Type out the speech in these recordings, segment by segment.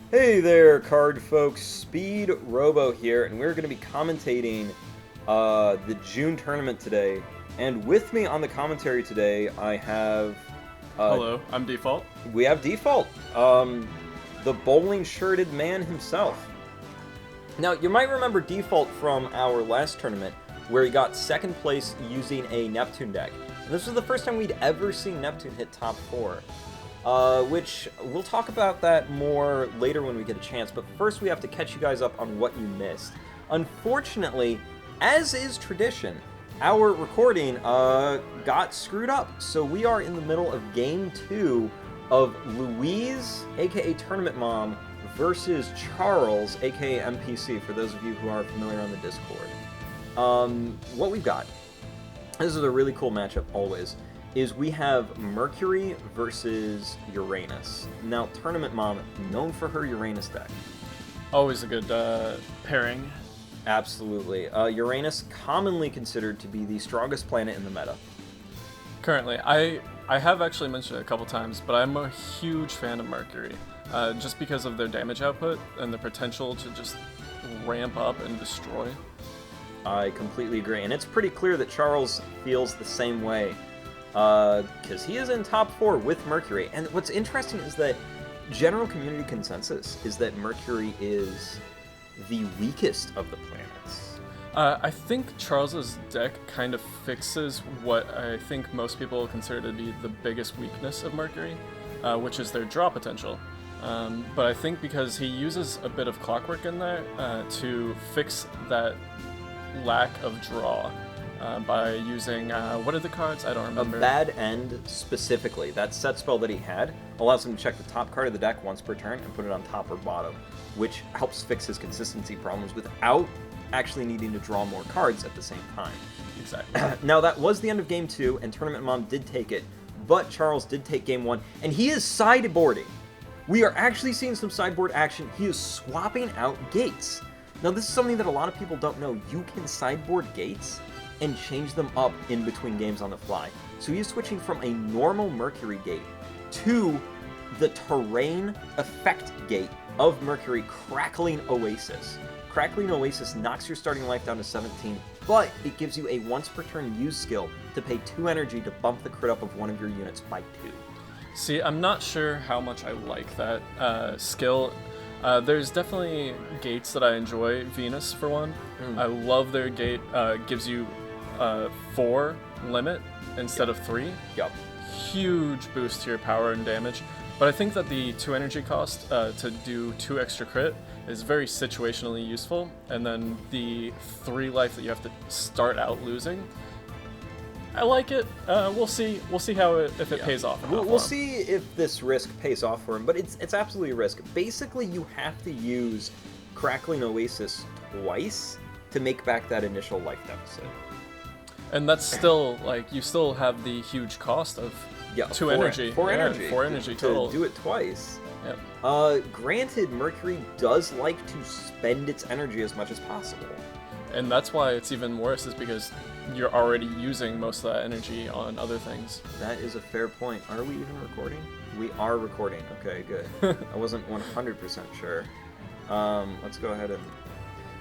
Hey there, card folks. Speed Robo here, and we're going to be commentating the June tournament today. And with me on the commentary today, I have Hello, I'm Default. we have Default, the bowling shirted man himself. Now, you might remember Default from our last tournament, where he got second place using a Neptune deck. And this was the first time we'd ever seen Neptune hit top 4. Which we'll talk about that more later when we get a chance, but first we have to catch you guys up on what you missed. Unfortunately, as is tradition, our recording got screwed up, so we are in the middle of Game 2 of Louise, aka Tournament Mom, versus Charles, aka MPC, for those of you who are familiar on the Discord. What we've got, this is a really cool matchup always, is we have Mercury versus Uranus. Now, Tournament Mom, known for her Uranus deck. Always a good pairing. Absolutely. Uranus, commonly considered to be the strongest planet in the meta. Currently, I have actually mentioned it a couple times, but I'm a huge fan of Mercury, just because of their damage output and the potential to just ramp up and destroy. I completely agree, and it's pretty clear that Charles feels the same way. Because he is in top 4 with Mercury. And what's interesting is that general community consensus is that Mercury is the weakest of the planets. I think Charles's deck kind of fixes what I think most people consider to be the biggest weakness of Mercury, which is their draw potential. But I think because he uses a bit of clockwork in there to fix that lack of draw. By using, what are the cards? I don't remember. A Bad End, specifically, that set spell that he had, allows him to check the top card of the deck once per turn and put it on top or bottom, which helps fix his consistency problems without actually needing to draw more cards at the same time. Exactly. Now, that was the end of Game 2, and Tournament Mom did take it, but Charles did take Game 1, and he is sideboarding. We are actually seeing some sideboard action. He is swapping out gates. Now, this is something that a lot of people don't know. You can sideboard gates and change them up in between games on the fly. So he's switching from a normal Mercury gate to the terrain effect gate of Mercury, Crackling Oasis. Crackling Oasis knocks your starting life down to 17, but it gives you a once per turn use skill to pay 2 energy to bump the crit up of one of your units by 2. See, I'm not sure how much I like that skill. There's definitely gates that I enjoy. Venus, for one. I love their gate. Gives you 4 limit instead of 3. Yep. Huge boost to your power and damage. But I think that the 2 energy cost to do 2 extra crit is very situationally useful. And then the 3 life that you have to start out losing, I like it. We'll see how if it pays off. We'll see if this risk pays off for him, but it's absolutely a risk. Basically, you have to use Crackling Oasis twice to make back that initial life deficit. And that's still, like, you still have the huge cost of 2 energy. 4 energy. 4 energy total. To do it twice. Yep. Granted, Mercury does like to spend its energy as much as possible. And that's why it's even worse, is because you're already using most of that energy on other things. That is a fair point. Are we even recording? We are recording. Okay, good. I wasn't 100% sure. Let's go ahead and...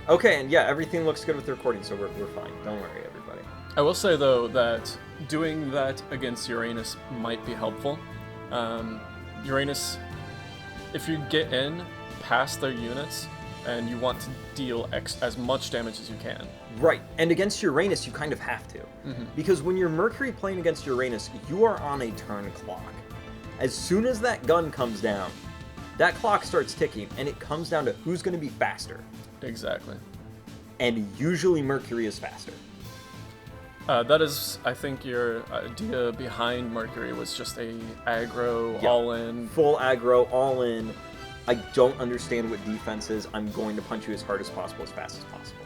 Okay, and yeah, everything looks good with the recording, so we're fine. Don't worry, everybody. I will say, though, that doing that against Uranus might be helpful. Uranus, if you get in past their units and you want to deal as much damage as you can. Right, and against Uranus, you kind of have to. Because when you're Mercury playing against Uranus, you are on a turn clock. As soon as that gun comes down, that clock starts ticking, and it comes down to who's going to be faster. Exactly. And usually Mercury is faster. That is, I think your idea behind Mercury was just a aggro, all-in. Full aggro, all-in. I don't understand what defense is. I'm going to punch you as hard as possible, as fast as possible.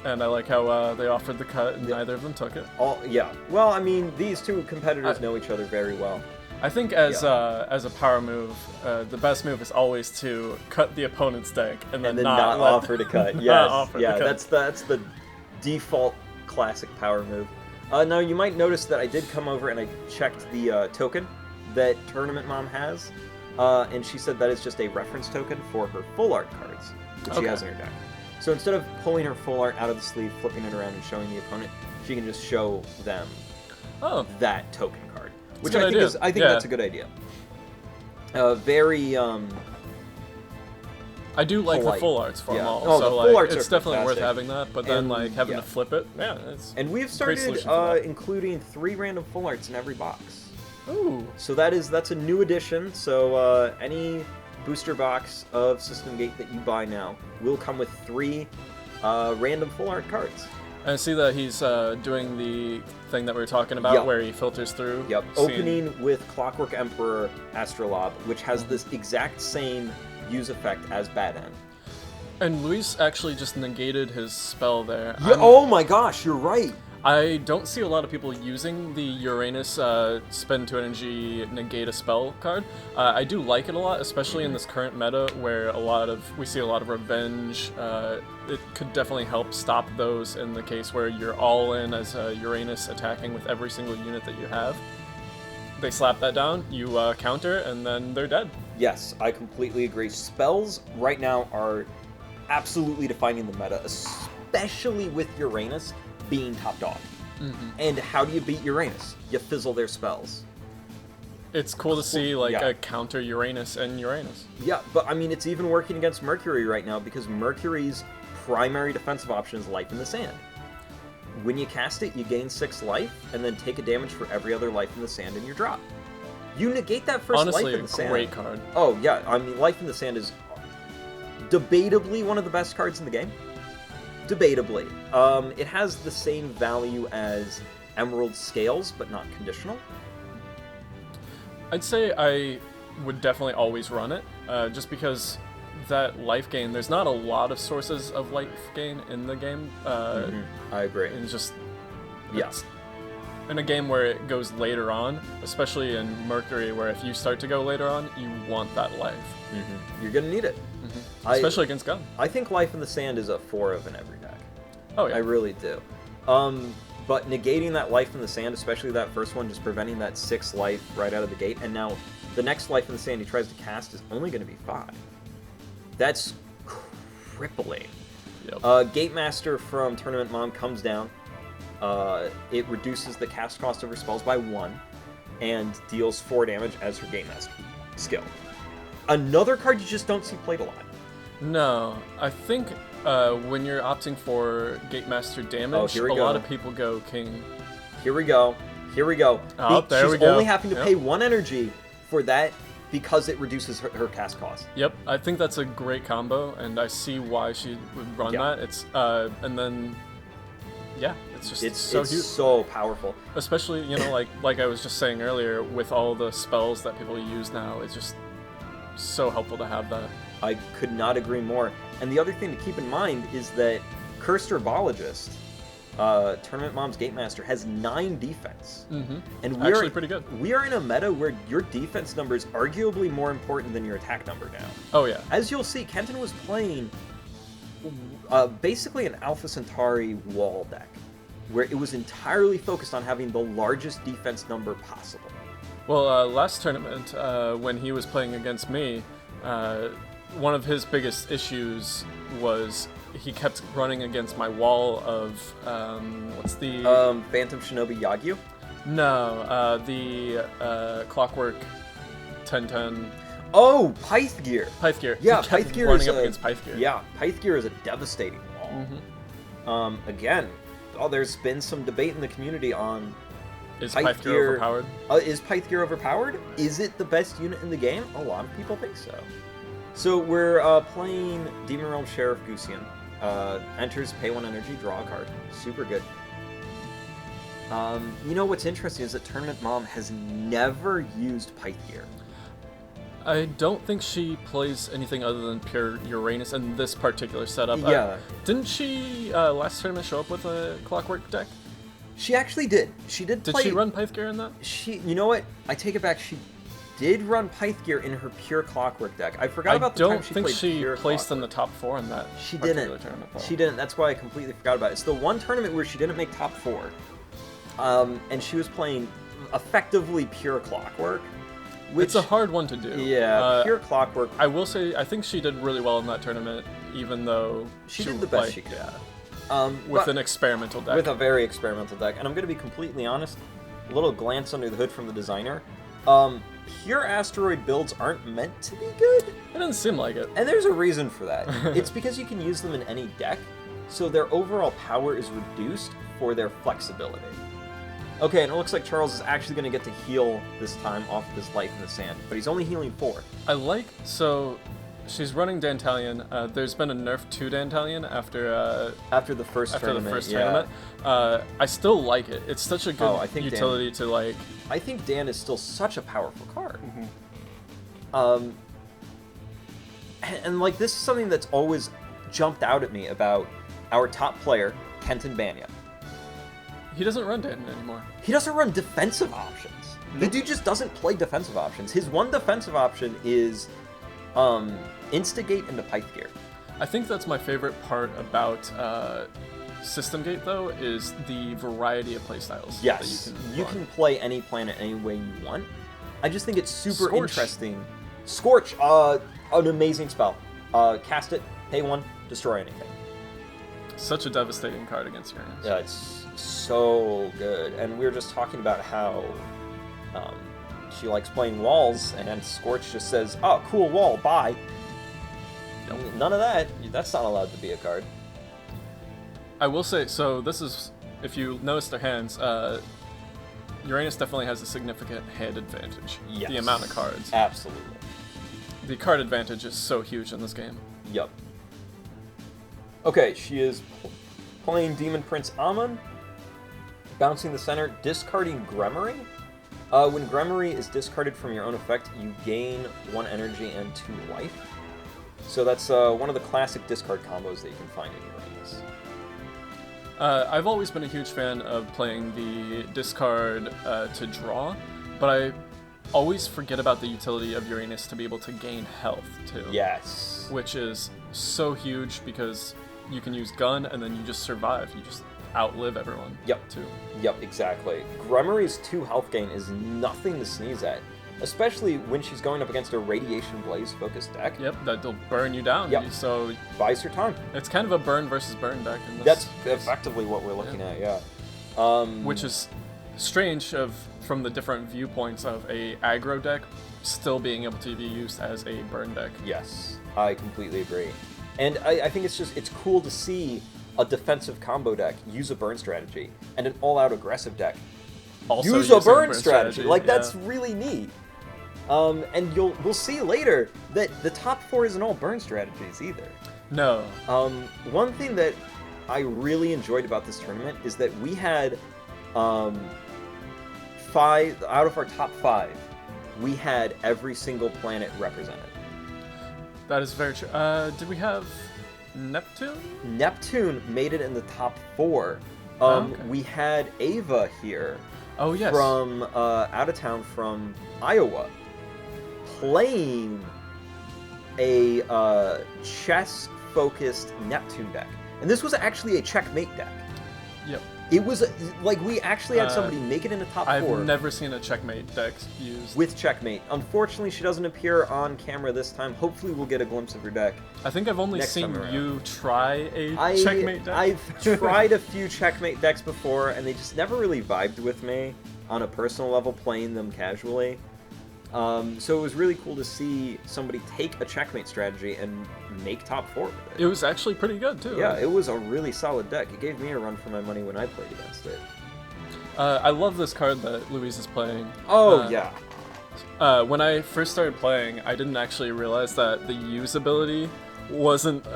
And I like how they offered the cut, and neither of them took it. Yeah. Well, I mean, these two competitors know each other very well. I think as a power move, the best move is always to cut the opponent's deck and then not offer to cut. Yes, yeah, that's the default classic power move. Now you might notice that I did come over and I checked the token that Tournament Mom has. and she said that is just a reference token for her full art cards, which she has in her deck. So instead of pulling her full art out of the sleeve, flipping it around, and showing the opponent, she can just show them that token card, which I think that's a good idea. Very I do like polite. the full arts for them all, Oh, so the full arts it's are definitely worth fantastic. having that. But then And, having to flip it, it's and we've great started solution for that. including 3 random full arts in every box. Ooh. So that's a new addition. So any booster box of System Gate that you buy now will come with 3 random full art cards. I see that he's doing the thing that we were talking about, where he filters through. Yep. Opening with Clockwork Emperor Astrolabe, which has this exact same use effect as Bad End. And Luis actually just negated his spell there. Yeah, oh my gosh, you're right. I don't see a lot of people using the Uranus spend 2 energy negate a spell card. I do like it a lot, especially in this current meta where we see a lot of revenge. It could definitely help stop those in the case where you're all in as Uranus attacking with every single unit that you have. They slap that down, you counter, and then they're dead. Yes, I completely agree. Spells right now are absolutely defining the meta, especially with Uranus being top dog. And how do you beat Uranus? You fizzle their spells. It's cool to see a counter Uranus and Uranus. Yeah, but I mean, it's even working against Mercury right now because Mercury's primary defensive option is Life in the Sand. When you cast it, you gain 6 life, and then take a damage for every other life in the sand in your drop. You negate that first Honestly, Life in the Sand. Honestly, a great card. Oh, yeah, I mean, Life in the Sand is debatably one of the best cards in the game. Debatably. It has the same value as Emerald Scales, but not conditional. I'd say I would definitely always run it, just because that life gain, there's not a lot of sources of life gain in the game. I agree. And just, in a game where it goes later on, especially in Mercury, where if you start to go later on, you want that life. You're going to need it. Especially against Gun. I think Life in the Sand is a 4 of in every deck. Oh, yeah. I really do. But negating that Life in the Sand, especially that first one, just preventing that 6 life right out of the gate, and now the next Life in the Sand he tries to cast is only going to be 5. That's crippling. Yep. Gate Master from Tournament Mom comes down. It reduces the cast cost of her spells by 1, and deals 4 damage as her Gate Master skill. Another card you just don't see played a lot. No, I think when you're opting for Gate Master damage, a lot of people go King. Here we go. Oh, there we go. She's only having to pay 1 energy for that because it reduces her cast cost. Yep, I think that's a great combo, and I see why she would run that. It's and then it's just it's so huge. So powerful. Especially, like I was just saying earlier, with all the spells that people use now, it's just so helpful to have that. I could not agree more. And the other thing to keep in mind is that Cursed Herbologist, Tournament Mom's Gate Master, has 9 defense. And we're actually pretty good. We are in a meta where your defense number is arguably more important than your attack number now. Oh yeah. As you'll see, Kenton was playing basically an Alpha Centauri wall deck, where it was entirely focused on having the largest defense number possible. Well, last tournament, when he was playing against me, one of his biggest issues was he kept running against my wall of what's the Phantom Shinobi Yagyu? No, the Clockwork 1010. Oh, Pythgear. Pythgear. Yeah, he kept Pythgear running up against Pythgear. Yeah, Pythgear is a devastating wall. Again, there's been some debate in the community on is Pythgear overpowered? Is Pythgear overpowered? Is it the best unit in the game? A lot of people think so. So we're playing Demon Realm Sheriff Gusian. Enters, pay 1 energy, draw a card. Super good. You know what's interesting is that Tournament Mom has never used Pythgear. I don't think she plays anything other than pure Uranus in this particular setup. Yeah. Didn't she last tournament show up with a Clockwork deck? She actually did. She did play... Did she run Pythgear in that? You know what? I take it back. She did run Pythgear in her pure Clockwork deck. I forgot about the time she played pure I don't think she placed Clockwork. in the top 4 in that She particular didn't. tournament, though. She didn't. That's why I completely forgot about it. It's the one tournament where she didn't make top 4. And she was playing effectively pure Clockwork. It's a hard one to do. Yeah, pure clockwork. I will say, I think she did really well in that tournament, even though she did the best she could. Yeah. With an experimental deck. With a very experimental deck. And I'm going to be completely honest, a little glance under the hood from the designer. Pure asteroid builds aren't meant to be good. It doesn't seem like it. And there's a reason for that. It's because you can use them in any deck, so their overall power is reduced for their flexibility. Okay, and it looks like Charles is actually going to get to heal this time off of his life in the sand, but he's only healing 4. So she's running Dantalion. There's been a nerf to Dantalion after the first tournament. I still like it. It's such a good utility to like. I think Dan is still such a powerful card. And like this is something that's always jumped out at me about our top player, Kenton Banya. He doesn't run Danton anymore. He doesn't run defensive options. The dude just doesn't play defensive options. His one defensive option is Instigate into Pyth Gear. I think that's my favorite part about System Gate, though, is the variety of playstyles. Yes, that you can play any planet any way you want. I just think it's super interesting. Scorch, an amazing spell. Cast it, pay 1, destroy anything. Such a devastating card against Uranus. Yeah, it's so good. And we were just talking about how she likes playing walls, and Scorch just says, "Oh, cool wall, bye." None of that. That's not allowed to be a card. I will say, so this is, if you notice their hands, Uranus definitely has a significant hand advantage. Yes. The amount of cards. Absolutely. The card advantage is so huge in this game. Yep. Okay, she is playing Demon Prince Amon, bouncing the center, discarding Gremory. When Gremory is discarded from your own effect, you gain 1 energy and 2 life. So that's one of the classic discard combos that you can find in Uranus. I've always been a huge fan of playing the discard to draw, but I always forget about the utility of Uranus to be able to gain health, too. Yes. Which is so huge because you can use Gun and then you just survive. You just outlive everyone. Yep. Too. Yep, exactly. Gremory's 2 health gain is nothing to sneeze at, especially when she's going up against a Radiation Blaze focused deck. Yep, that'll burn you down. Yep. So buys her time. It's kind of a burn versus burn deck. In this That's case. effectively what we're looking at, yeah. Which is strange from the different viewpoints of a aggro deck still being able to be used as a burn deck. Yes, I completely agree. And I think it's cool to see a defensive combo deck use a burn strategy, and an all-out aggressive deck Also use a burn strategy. Like, that's really neat. And we'll see later that the top 4 isn't all burn strategies either. No. One thing that I really enjoyed about this tournament is that we had 5 out of our top 5. We had every single planet represented. That is very true. Did we have Neptune? Neptune made it in the top 4. Okay. We had Ava here. Oh, yes. From out of town from Iowa, playing a chess-focused Neptune deck. And this was actually a checkmate deck. Yep. It was, like, we actually had somebody make it in the top 4. I've never seen a checkmate deck used. With checkmate. Unfortunately, she doesn't appear on camera this time. Hopefully, we'll get a glimpse of her deck. I think I've only seen you try a checkmate deck. I've tried a few checkmate decks before, and they just never really vibed with me on a personal level, playing them casually. So it was really cool to see somebody take a checkmate strategy and make top 4 with it. It was actually pretty good, too. Yeah, it was a really solid deck. It gave me a run for my money when I played against it. I love this card that Louise is playing. Oh, yeah. When I first started playing, I didn't actually realize that the usability wasn't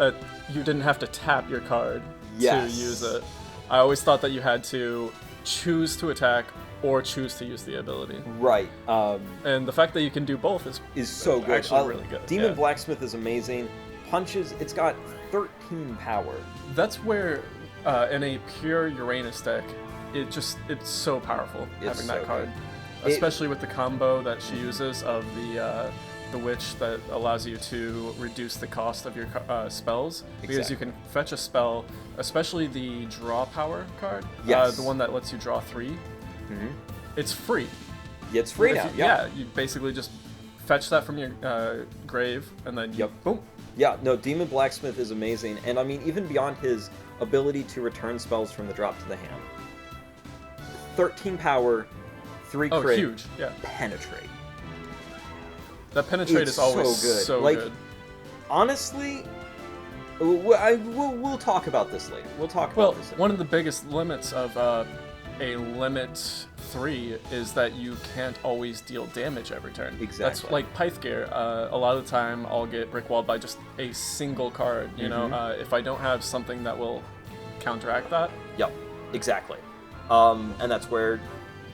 you didn't have to tap your card to use it. I always thought that you had to choose to attack or choose to use the ability. Right. And the fact that you can do both is so good. Actually really good. Demon Blacksmith is amazing. Punches, it's got 13 power. That's where, in a pure Uranus deck, it's so powerful having that card. Especially with the combo that she uses of the Witch that allows you to reduce the cost of your spells. Because you can fetch a spell, especially the Draw Power card, the one that lets you draw 3. Mm-hmm. It's free. Yeah, it's free now. Yeah, you basically just fetch that from your grave, and then you, boom. Yeah, no, Demon Blacksmith is amazing, and I mean, even beyond his ability to return spells from the drop to the hand. 13 power, 3 crit. Oh, huge, yeah. Penetrate. That penetrate is always so good. Like, honestly, we'll talk about this later. We'll talk about this later. One of the biggest limits of a limit 3 is that you can't always deal damage every turn. Exactly. That's like Pythgear. A lot of the time, I'll get brickwalled by just a single card. You know, if I don't have something that will counteract that. Yep, exactly. And that's where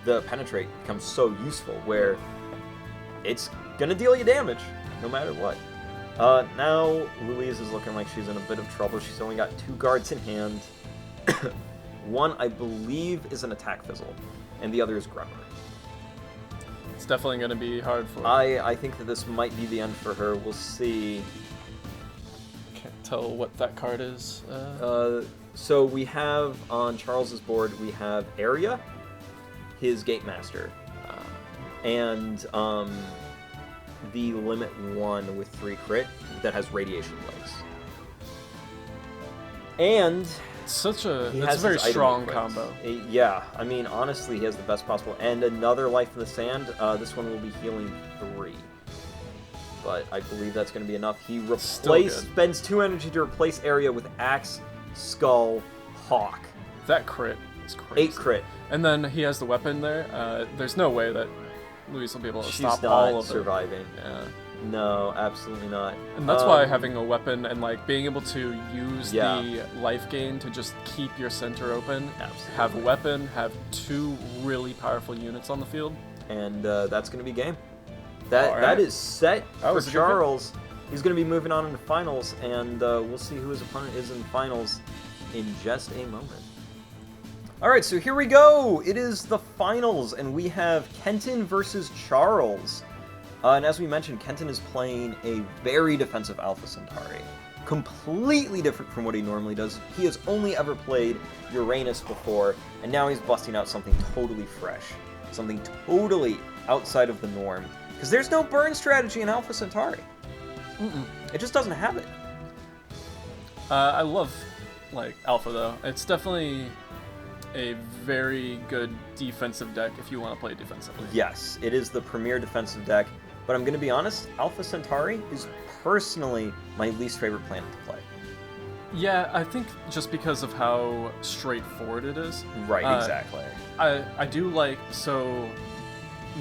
the penetrate becomes so useful, where it's gonna deal you damage no matter what. Now Louise is looking like she's in a bit of trouble. She's only got 2 guards in hand. One, I believe, is an attack fizzle, and the other is Grummer. It's definitely going to be hard for her. I think that this might be the end for her. We'll see. Can't tell what that card is. So we have, on Charles's board, we have Area, his Gatemaster, and the Limit 1 with 3 crit that has Radiation Blaze. And it's a very strong combo. Yeah, I mean, honestly, he has the best possible. And another Life in the Sand. This one will be healing 3. But I believe that's going to be enough. He spends 2 energy to replace Area with Axe, Skull, Hawk. That crit is crazy. 8 crit. And then he has the weapon there. There's no way that Louise will be able to stop all of it. She's not surviving. Yeah. No, absolutely not. And that's why having a weapon and like being able to use the life gain to just keep your center open, have a weapon, have 2 really powerful units on the field, and that's going to be game. That is set for Charles. He's going to be moving on into finals, and we'll see who his opponent is in finals in just a moment. All right, so here we go. It is the finals, and we have Kenton versus Charles. And as we mentioned, Kenton is playing a very defensive Alpha Centauri. Completely different from what he normally does. He has only ever played Uranus before, and now he's busting out something totally fresh. Something totally outside of the norm. Because there's no burn strategy in Alpha Centauri. It just doesn't have it. I love, like, Alpha, though. It's definitely a very good defensive deck if you want to play defensively. Yes, it is the premier defensive deck. But I'm going to be honest, Alpha Centauri is personally my least favorite planet to play. Yeah, I think just because of how straightforward it is. Right, exactly. I do like, so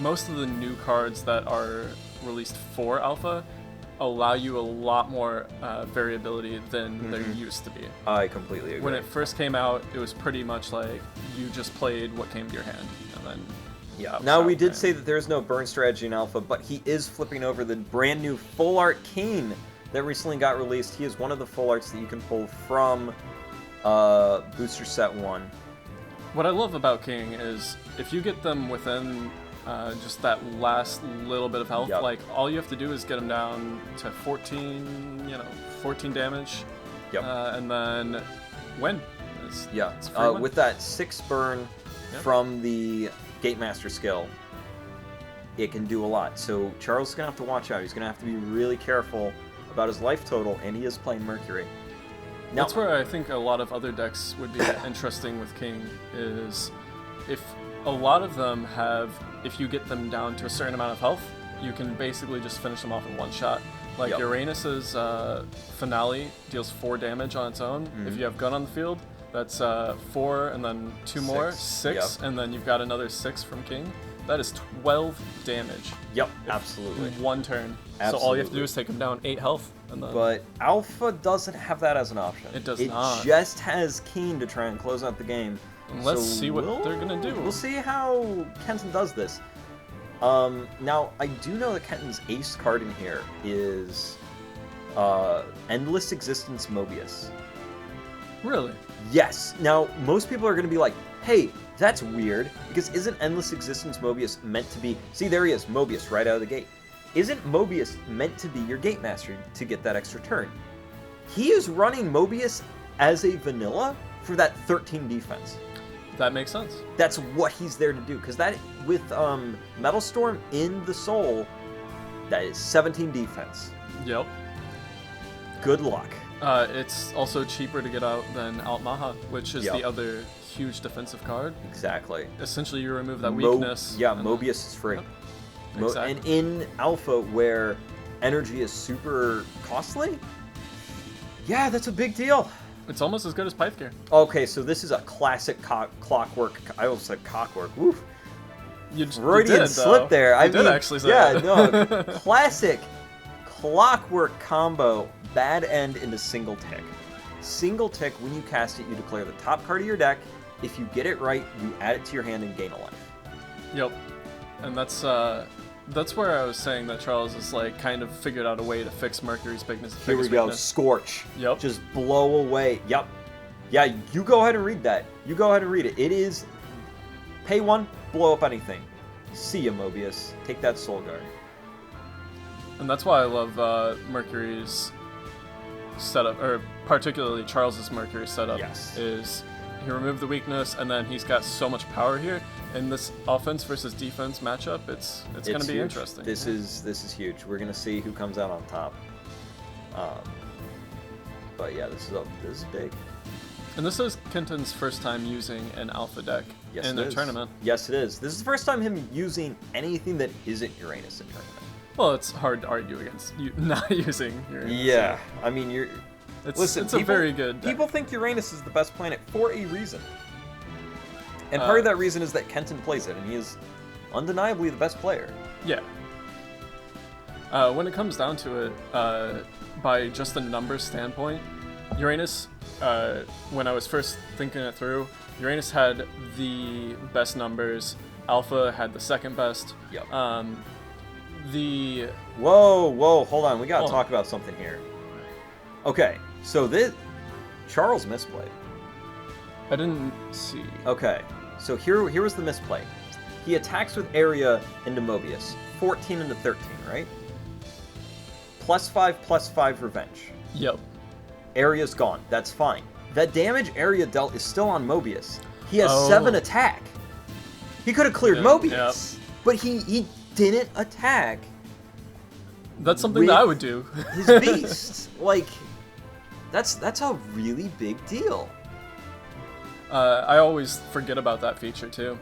most of the new cards that are released for Alpha allow you a lot more variability than there used to be. I completely agree. When it first came out, it was pretty much like you just played what came to your hand, and then now we did say that there's no burn strategy in Alpha, but he is flipping over the brand new full art King that recently got released. He is one of the full arts that you can pull from Booster Set 1. What I love about King is if you get them within just that last little bit of health, like all you have to do is get them down to 14 damage, and then win. It's with that 6 burn from the Gatemaster skill, it can do a lot. So Charles is going to have to watch out. He's going to have to be really careful about his life total, and he is playing Mercury. Now, that's where I think a lot of other decks would be interesting with King, is if a lot of them have, if you get them down to a certain amount of health, you can basically just finish them off in one shot. Like Uranus's Finale deals 4 damage on its own. If you have Gun on the field, that's 4 and then 2 more, 6, and then you've got another 6 from King. That is 12 damage. Yep, absolutely. In one turn. Absolutely. So all you have to do is take him down 8 health. And then... But Alpha doesn't have that as an option. It does not. It just has Keen to try and close out the game. Let's see what they're going to do. We'll see how Kenton does this. Now, I do know that Kenton's ace card in here is Endless Existence Mobius. Really? Yes. Now, most people are going to be like, hey, that's weird, because isn't Endless Existence Mobius meant to be... See, there he is, Mobius, right out of the gate. Isn't Mobius meant to be your Gatemaster to get that extra turn? He is running Mobius as a vanilla for that 13 defense. That makes sense. That's what he's there to do, because that, with Metal Storm in the Soul, That is 17 defense. Yep. Good luck. It's also cheaper to get out than Altmaha, which is Yep. the other huge defensive card. Exactly. Essentially, you remove that weakness. Yeah, and Mobius is free. Yep. Exactly. And in Alpha, where energy is super costly, yeah, that's a big deal. It's almost as good as Pythgear. Okay, so this is a classic clockwork. I almost said cockwork. Woof. You Freudian did, slip there. You did actually say yeah, that. no, classic clockwork combo. Bad end into single tick. Single tick, when you cast it, you declare the top card of your deck. If you get it right, you add it to your hand and gain a life. Yep. And that's where I was saying that Charles has like kind of figured out a way to fix Mercury's biggest Here we go. weakness. Scorch. Yep. Just blow away. Yep. Yeah, you go ahead and read that. You go ahead and read it. It is pay 1, blow up anything. See ya, Mobius. Take that Soul Guard. And that's why I love Mercury's setup, or particularly Charles's Mercury setup. Yes. Is he removed the weakness, and then he's got so much power here. In this offense versus defense matchup, it's going to be huge. interesting. This is huge. We're gonna see who comes out on top. But yeah, this is big. And this is Kenton's first time using an alpha deck in their tournament. Yes, it is. This is the first time him using anything that isn't Uranus in tournament. Well, it's hard to argue against you not using Uranus. Yeah, I mean, It's a very good deck. People think Uranus is the best planet for a reason. And part of that reason is that Kenton plays it, and he is undeniably the best player. Yeah. When it comes down to it, by just a numbers standpoint, Uranus, when I was first thinking it through, Uranus had the best numbers, Alpha had the second best. Yep. Whoa, hold on. We gotta talk about something here. Okay, so Charles misplayed. I didn't see. Okay, so here was the misplay. He attacks with area into Mobius. 14 into 13, right? +5/+5 revenge. Yep. Area's gone. That's fine. That damage area dealt is still on Mobius. He has 7 attack. He could have cleared Mobius. But he didn't attack. That's something that I would do. His beast. Like, that's a really big deal. I always forget about that feature too.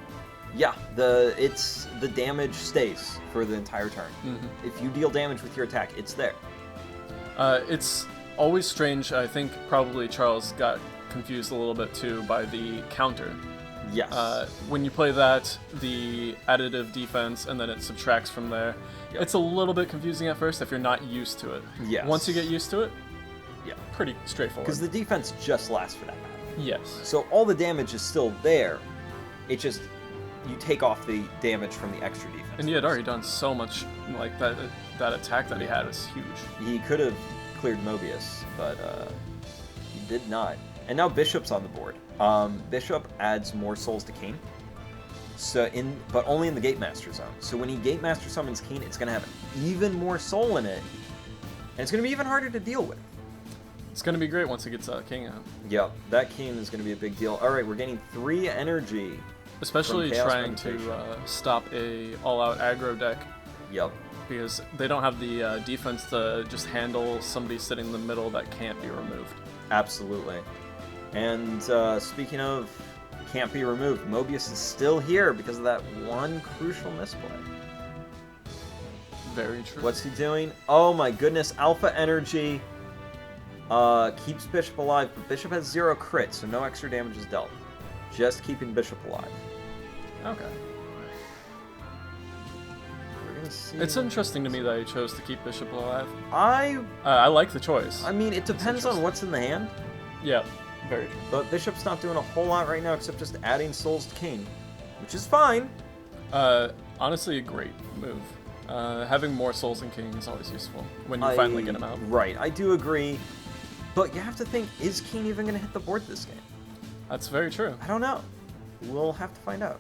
Yeah, the damage stays for the entire turn. Mm-hmm. If you deal damage with your attack, it's there. It's always strange. I think probably Charles got confused a little bit too by the counter. Yes. When you play that, the additive defense, and then it subtracts from there. Yep. It's a little bit confusing at first if you're not used to it. Yes. Once you get used to it, yeah, pretty straightforward. Because the defense just lasts for that battle. Yes. So all the damage is still there. It just, you take off the damage from the extra defense. And he had already done so much, like that attack that he had is huge. He could have cleared Mobius, but he did not. And now Bishop's on the board. Bishop adds more souls to Kane. But only in the Gatemaster zone. So when he Gatemaster summons Kane, it's going to have even more soul in it. And it's going to be even harder to deal with. It's going to be great once he gets King out. Yep, that Kane is going to be a big deal. Alright, we're getting 3 energy. Especially trying to stop a all-out aggro deck. Yep. Because they don't have the defense to just handle somebody sitting in the middle that can't be removed. Absolutely. And speaking of can't be removed, Mobius is still here because of that one crucial misplay. Very true. What's he doing? Oh my goodness, Alpha Energy keeps Bishop alive, but Bishop has 0 crit, so no extra damage is dealt. Just keeping Bishop alive. Okay. We're gonna see. It's interesting to me that he chose to keep Bishop alive. I like the choice. I mean, it depends on what's in the hand. Yeah, very true. But Bishop's not doing a whole lot right now except just adding souls to King, which is fine. Honestly, a great move. Having more souls in King is always useful when you finally get him out. Right, I do agree. But you have to think, is King even going to hit the board this game? That's very true. I don't know. We'll have to find out.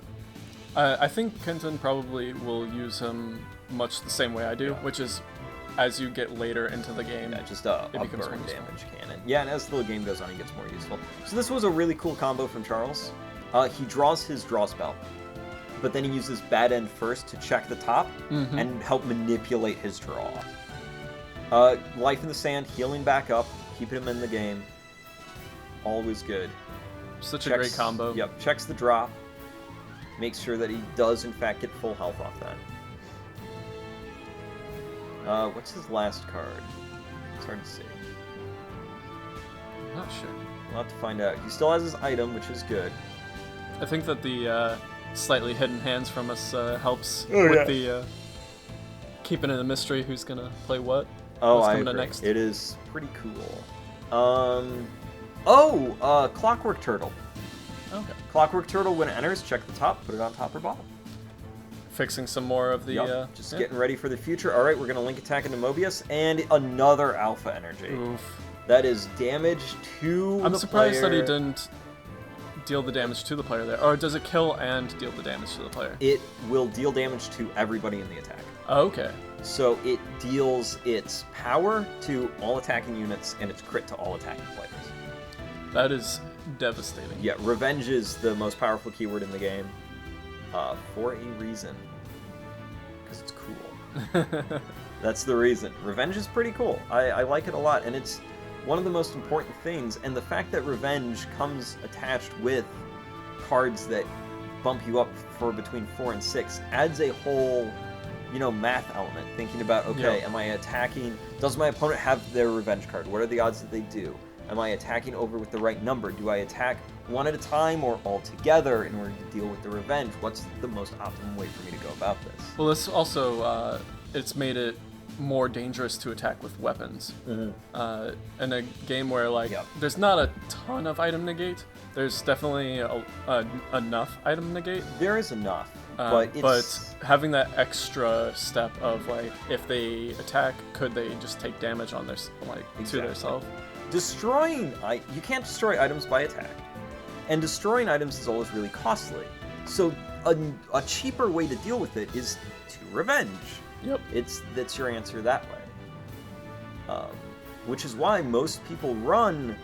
I think Kenton probably will use him much the same way I do, which is as you get later into the game, just a burn damage cannon. Yeah, and as the game goes on, he gets more useful. So this was a really cool combo from Charles. He draws his draw spell. but then he uses bad end first to check the top and help manipulate his draw. Life in the Sand, healing back up, keeping him in the game. Always good. Such a great combo. Yep, checks the drop. Makes sure that he does, in fact, get full health off that. What's his last card? It's hard to see. Not sure. We'll have to find out. He still has his item, which is good. I think that the slightly hidden hands from us helps with the keeping it a mystery who's gonna play what. Oh, what's I coming agree. next. It is pretty cool. Clockwork Turtle. Okay. Clockwork Turtle, when it enters, check the top, put it on top or bottom. Fixing some more of the... Just getting ready for the future. All right, we're going to link attack into Mobius, and another Alpha Energy. Oof. That is damage to I'm the surprised player. that he didn't deal the damage to the player there. Or does it kill and deal the damage to the player? It will deal damage to everybody in the attack. Oh, okay. So it deals its power to all attacking units, and its crit to all attacking players. That is devastating. Yeah, Revenge is the most powerful keyword in the game. For a reason. Because it's cool. That's the reason. Revenge is pretty cool. I like it a lot, and it's one of the most important things. And the fact that Revenge comes attached with cards that bump you up for between 4 and 6 adds a whole, math element. Thinking about, okay, am I attacking... Does my opponent have their Revenge card? What are the odds that they do? Am I attacking over with the right number? Do I attack one at a time or all together in order to deal with the Revenge? What's the most optimum way for me to go about this? Well, this also, it's made it more dangerous to attack with weapons. In a game where, there's not a ton of item negate, there's definitely enough item negate. There is enough, but having that extra step of, if they attack, could they just take damage on their, to themselves? You can't destroy items by attack, and destroying items is always really costly. So a cheaper way to deal with it is to Revenge. Yep. That's your answer that way. Which is why most people run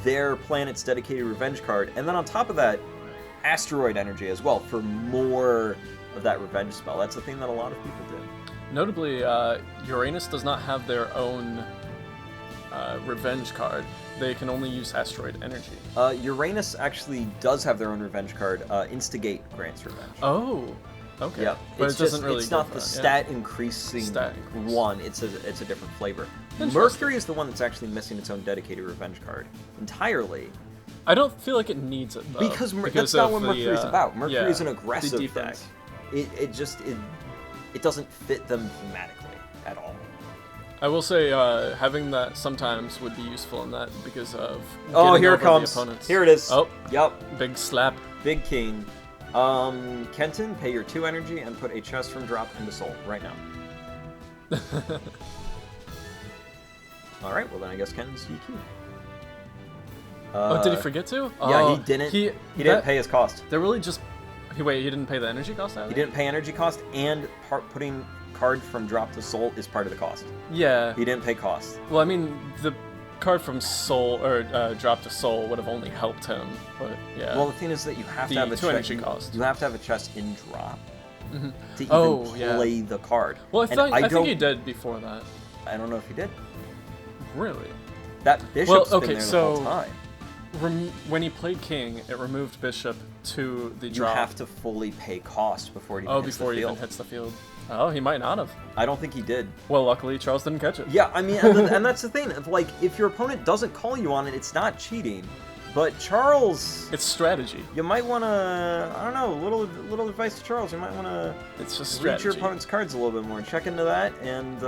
their planet's dedicated Revenge card, and then on top of that, Asteroid Energy as well for more of that Revenge spell. That's the thing that a lot of people do. Notably, Uranus does not have their own Revenge card. They can only use Asteroid Energy. Uranus actually does have their own Revenge card. Instigate grants Revenge. Oh, okay. Yeah, but it doesn't really. It's not the stat increasing one. It's a different flavor. Mercury is the one that's actually missing its own dedicated Revenge card entirely. I don't feel like it needs it though. Because that's not what Mercury's about. Mercury's an aggressive deck. It doesn't fit them thematically at all. I will say having that sometimes would be useful in that because of here it comes. The opponents. Here it is. Oh, yep. Big slap. Big King. Kenton, pay your 2 energy and put a chest from drop into Soul right now. All right. Well then, I guess Kenton's EQ. Did he forget to? Yeah, he didn't. He didn't pay his cost. They're really just. He didn't pay the energy cost out of it? He didn't pay energy cost, and putting card from drop to Soul is part of the cost. Yeah. He didn't pay cost. Well, I mean, the card from Soul or drop to Soul would have only helped him, but yeah. Well, the thing is that you have to have a energy cost. You have to have a chest in drop to even play the card. Well, I think he did before that. I don't know if he did. Really? That bishop's been there the whole time. When he played King, it removed Bishop to the drop. You have to fully pay cost before he hits the field. Before he even hits the field. Oh, he might not have. I don't think he did. Well, luckily, Charles didn't catch it. Yeah, I mean, and that's the thing. If your opponent doesn't call you on it, it's not cheating. But Charles... It's strategy. You might want to... I don't know, little advice to Charles. You might want to... It's just strategy. Read your opponent's cards a little bit more. Check into that, and...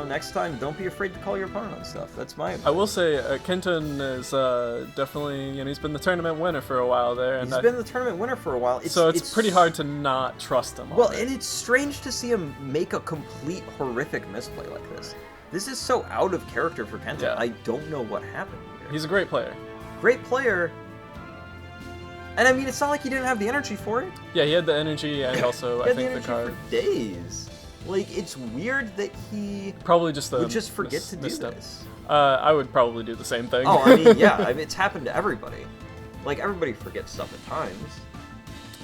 next time, don't be afraid to call your opponent on stuff. That's my advice. I will say, Kenton is definitely, he's been the tournament winner for a while there. He's been the tournament winner for a while. It's pretty hard to not trust him. Well, and it's strange to see him make a complete horrific misplay like this. This is so out of character for Kenton. Yeah. I don't know what happened here. He's a great player. Great player. And I mean, it's not like he didn't have the energy for it. Yeah, he had the energy and also, I think, the card. For days. It's weird that he probably just would just forget to do this. I would probably do the same thing. Oh, I mean, yeah, it's happened to everybody. Everybody forgets stuff at times.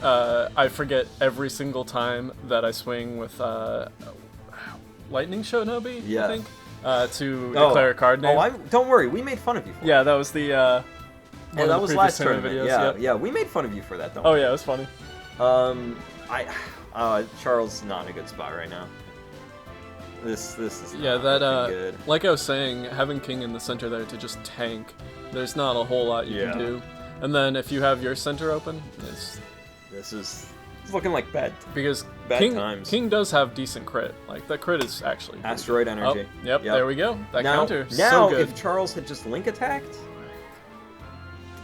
I forget every single time that I swing with Lightning Shinobi, Yeah. I think, to declare a card name. Don't worry, we made fun of you for Yeah, that was the Yeah, one that of the was previous last tournament tournament. videos. Yeah, Yep. yeah, we made fun of you for that, don't Oh we? yeah, it was funny. Charles not in a good spot right now. This is not Yeah, looking good. like I was saying, having King in the center there to just tank, there's not a whole lot you can do. And then if you have your center open, It's looking like bad. Because Bad King, times. King does have decent crit. Like, that crit is actually pretty Asteroid good. energy. Oh, yep, there we go. That counter, Now, so good. if Charles had just link attacked,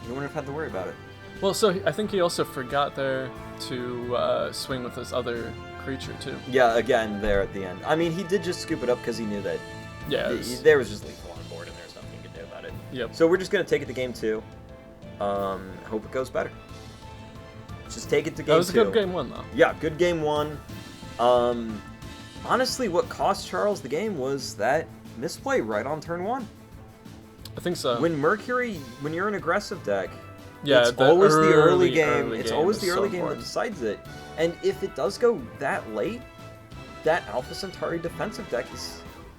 you wouldn't have had to worry about it. Well, so I think he also forgot there to swing with his other creature, too. Yeah, again, there at the end. I mean, he did just scoop it up because he knew that Yeah. there was just lethal on board and there's nothing you could do about it. Yep. So we're just going to take it to game 2. Hope it goes better. Just take it to game 2. That was a good game 1, though. Yeah, good game 1. Honestly, what cost Charles the game was that misplay right on turn 1. I think so. When you're an aggressive deck, Yeah, it's always the early game. early It's game always is the so early game that important. decides it. And if it does go that late, that Alpha Centauri defensive deck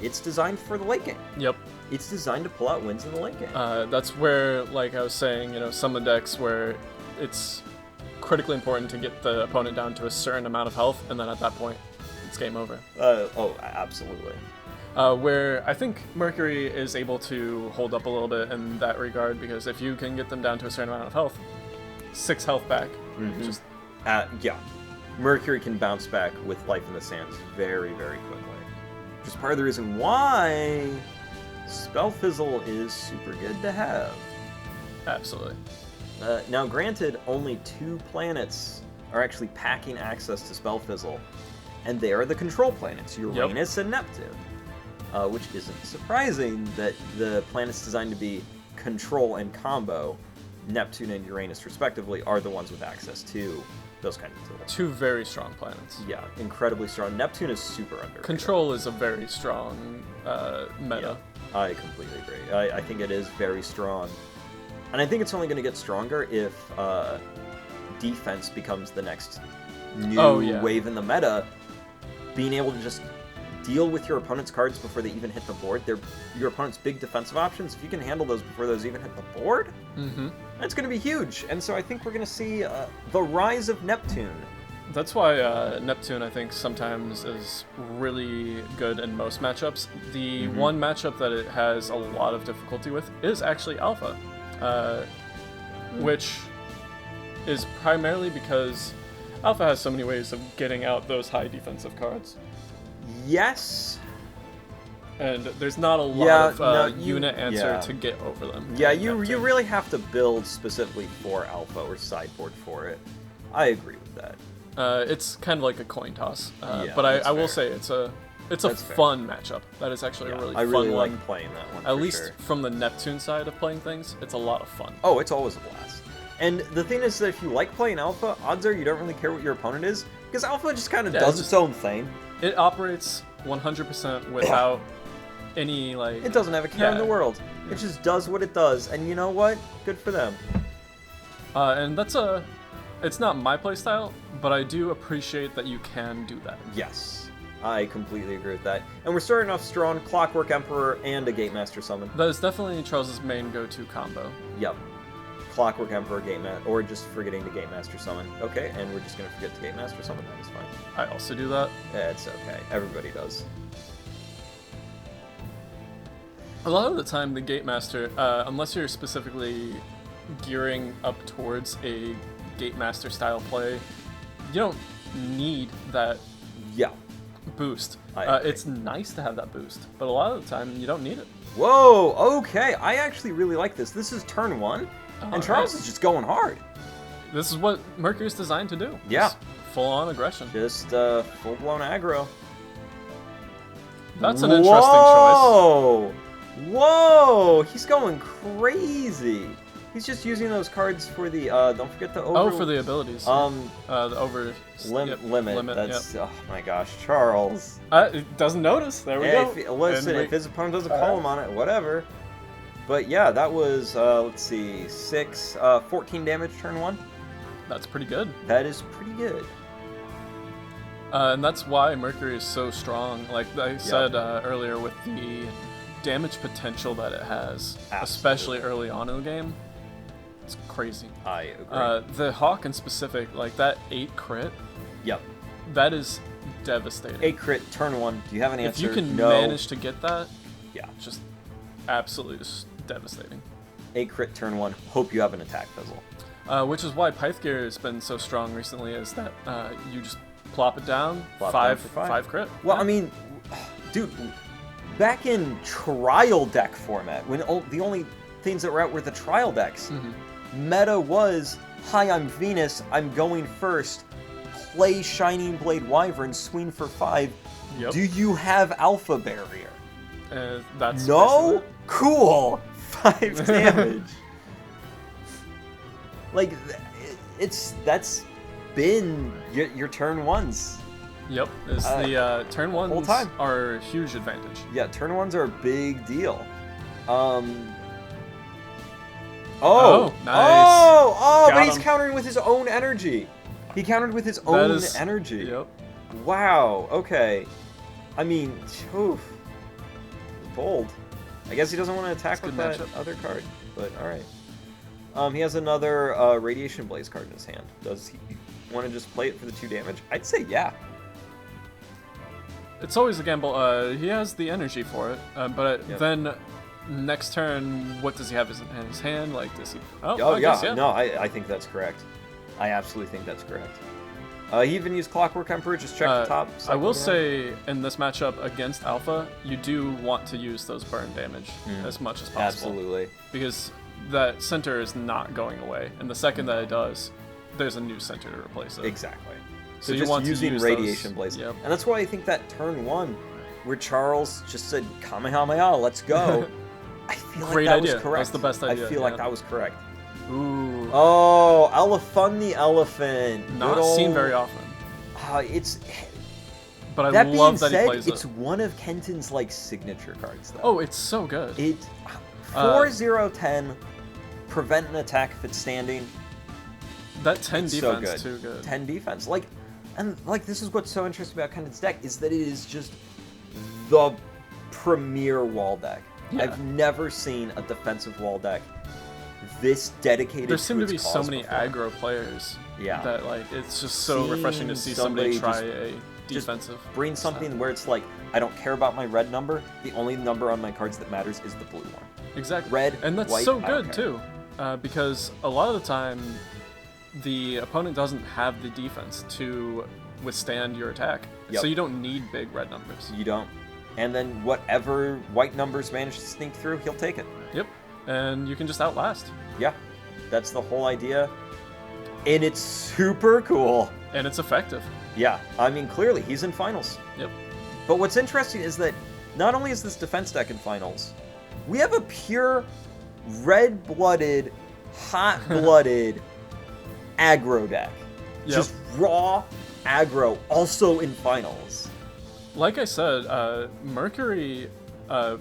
it's designed for the late game. Yep. It's designed to pull out wins in the late game. That's where, like I was saying, some of the decks where it's critically important to get the opponent down to a certain amount of health, and then at that point, it's game over. Absolutely. Where I think Mercury is able to hold up a little bit in that regard, because if you can get them down to a certain amount of health, 6 health back, just Yeah. Mercury can bounce back with Life in the Sands very, very quickly. Which is part of the reason why Spell Fizzle is super good to have. absolutely. Now, granted, only 2 planets are actually packing access to Spell Fizzle, and they are the control planets, Uranus and Neptune. Which isn't surprising that the planets designed to be control and combo, Neptune and Uranus respectively, are the ones with access to those kind of tools. 2 very strong planets. Yeah, incredibly strong. Neptune is super underrated. Control is a very strong meta. Yeah, I completely agree. I think it is very strong. And I think it's only going to get stronger if defense becomes the next new wave in the meta. Being able to just deal with your opponent's cards before they even hit the board. They're your opponent's big defensive options. If you can handle those before those even hit the board, that's going to be huge. And so I think we're going to see the rise of Neptune. That's why Neptune, I think, sometimes is really good in most matchups. The one matchup that it has a lot of difficulty with is actually Alpha, which is primarily because Alpha has so many ways of getting out those high defensive cards. Yes. And there's not a lot of unit answer to get over them. Yeah, you really have to build specifically for Alpha or sideboard for it. I agree with that. It's kind of like a coin toss, Yeah, but that's I will fair. say it's a fun matchup. That is actually a really I fun really one. like playing that one. At for least sure. from the Neptune side of playing things, it's a lot of fun. Oh, it's always a blast. And the thing is that if you like playing Alpha, odds are you don't really care what your opponent is, because Alpha just kind of does its own thing. It operates 100% without any, like... It doesn't have a care in the world. It just does what it does, and you know what? Good for them. And it's not my playstyle, but I do appreciate that you can do that. Yes, I completely agree with that. And we're starting off strong, Clockwork Emperor and a Gatemaster Summon. That is definitely Charles's main go-to combo. Yep. Clockwork Emperor, or just forgetting to Gatemaster Summon. Okay, and we're just going to forget to Gatemaster Summon. That is fine. I also do that. Yeah, it's okay. Everybody does. A lot of the time, the Gatemaster, unless you're specifically gearing up towards a Gatemaster style play, you don't need that boost. It's nice to have that boost, but a lot of the time, you don't need it. Whoa, okay. I actually really like this. This is turn 1, and Charles is just going hard. This is what Mercury's designed to do. Yeah. Just full-on aggression. Just full-blown aggro. That's an interesting choice. Whoa! He's going crazy. He's just using those cards for the, don't forget the over... Oh, for the abilities. The over... limit. That's, oh my gosh, Charles. It doesn't notice. There we go. Listen, if his opponent doesn't call him on it, whatever. But yeah, that was, let's see, 14 damage turn 1. That's pretty good. That is pretty good. And that's why Mercury is so strong. Like I said earlier, with the damage potential that it has, especially early on in the game, it's crazy. I agree. The Hawk in specific, like that 8 crit, Yep. that is devastating. 8 crit, turn 1. Do you have an answer? If you can No. manage to get that, Yeah. just absolutely just devastating. 8 crit, turn 1. Hope you have an attack fizzle. Which is why Pythgear has been so strong recently, is that you just plop it down, Plop five down for 5 crit. Well, Yeah. I mean, dude, back in trial deck format, when the only things that were out were the trial decks, meta was, hi, I'm Venus, I'm going first, play Shining Blade Wyvern, swing for 5. Yep. Do you have Alpha Barrier? That's No? basically Cool! 5 damage. Like, that's been your turn 1s. it. Yep. Is the turn whole ones time. are a huge advantage. Yeah, turn 1s are a big deal. Oh, nice. But Got he's him. countering with his own energy. He countered with his That own is- energy. Yep. Wow, okay. I mean, oof. Bold. I guess he doesn't want to attack That's a with good that matchup. other card, but alright. He has another Radiation Blaze card in his hand. Does he want to just play it for the 2 damage? I'd say yeah. It's always a gamble. He has the energy for it, but Yep. then next turn, what does he have in his hand? Like, does he? Oh, I guess, yeah. No, I think that's correct. I absolutely think that's correct. He even used Clockwork Emperor. Just check the top. I will second say, in this matchup against Alpha, you do want to use those burn damage as much as possible. Absolutely. Because that center is not going away, and the second that it does, there's a new center to replace it. Exactly. So So you just want to using use Radiation those- Blaze. Yep. And that's why I think that turn 1, where Charles just said, Kamehameha, let's go. I feel Great like that idea. was correct. That's the best idea, I feel like yeah. that was correct. Ooh, Oh, Elephun the Elephant. not Good seen old- very often. It's But I that love being that he said, plays it's it. one of Kenton's like signature cards though. Oh, it's so good. It 4-0-10, prevent an attack if it's standing. That 10 It's so defense good. too good. 10 defense. Like, and like this is what's so interesting about Kenton's deck is that it is just the premier wall deck. Yeah. I've never seen a defensive wall deck this dedicated. There seem to be its so cause many before. aggro players Yeah. that like it's just so refreshing to see Seeing somebody try somebody a just defensive. Bring something where it's like, I don't care about my red number. The only number on my cards that matters is the blue one. Exactly. Red, and that's white, so I don't good care. too, because a lot of the time the opponent doesn't have the defense to withstand your attack, Yep. so you don't need big red numbers. You don't. And then whatever white numbers manage to sneak through, he'll take it. Yep, and you can just outlast, Yeah, that's the whole idea. And it's super cool. and it's effective. Yeah, I mean, clearly, he's in finals. Yep. But what's interesting is that not only is this defense deck in finals, we have a pure red-blooded, hot-blooded aggro deck. Yep. Just raw aggro, also in finals. Like I said, Mercury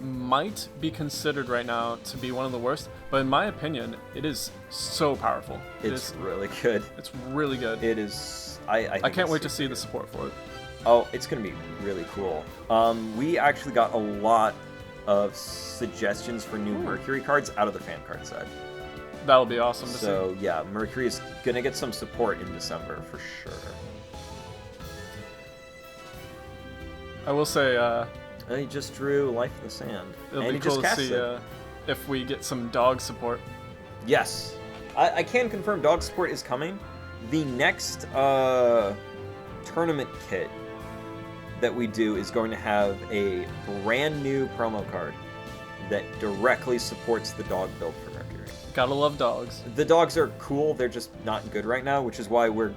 might be considered right now to be one of the worst, but in my opinion, it is so powerful. It's really good. It's really good. It is. I think can't it's wait to super see good. the support for it. Oh, it's gonna be really cool. We actually got a lot of suggestions for new Mercury cards out of the fan card set. That'll be awesome to see. So yeah, Mercury is gonna get some support in December for sure. I will say, And he just drew Life in the Sand, it'll and be he just cool to cast see it. if we get some dog support. Yes, I can confirm dog support is coming. The next tournament kit that we do is going to have a brand new promo card that directly supports the dog build for Mercury. Gotta love dogs. The dogs are cool, they're just not good right now, which is why we're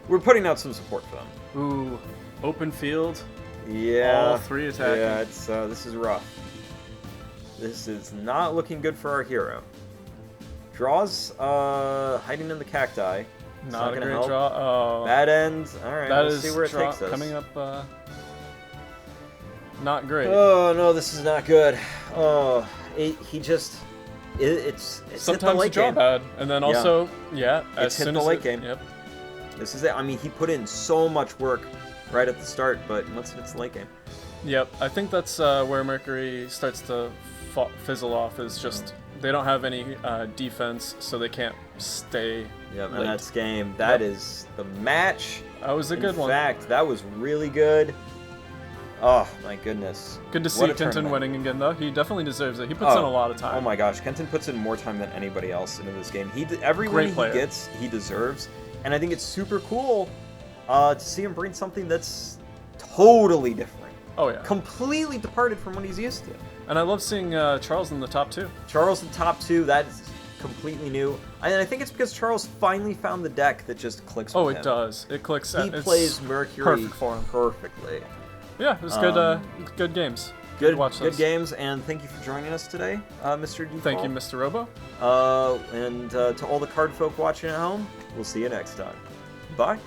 putting out some support for them. Ooh, open field. Yeah. All 3 attacking. Yeah, it's this is rough. This is not looking good for our hero. Draws hiding in the cacti. It's Not a gonna great help. draw. Oh, Bad end. All right, that we'll is see where it draw takes us. coming up. Not great. Oh no, this is not good. Oh, he just it's hit the Sometimes late you draw game. bad, and then also, yeah, as It's hit soon the as late game. Yep. This is it. I mean, he put in so much work right at the start, but once it's the late game. Yep, I think that's where Mercury starts to fizzle off. Is just they don't have any defense, so they can't stay. Yep, late. and that's game. That is the match. That was a good one. In fact, that was really good. Oh my goodness. Good to see What a Kenton tournament. winning again, though. He definitely deserves it. He puts in a lot of time. Oh my gosh, Kenton puts in more time than anybody else into this game. Every win he gets, he deserves, and I think it's super cool to see him bring something that's totally different. Oh yeah. Completely departed from what he's used to. And I love seeing Charles in the top 2. Charles in top 2, that is completely new. And I think it's because Charles finally found the deck that just clicks with him. Oh, it does. It clicks. He plays Mercury perfect for him. perfectly. Yeah, it was good. Good games. Good games, and thank you for joining us today, Mr. Default. Thank you, Mr. Robo. And to all the card folk watching at home, we'll see you next time. Bye.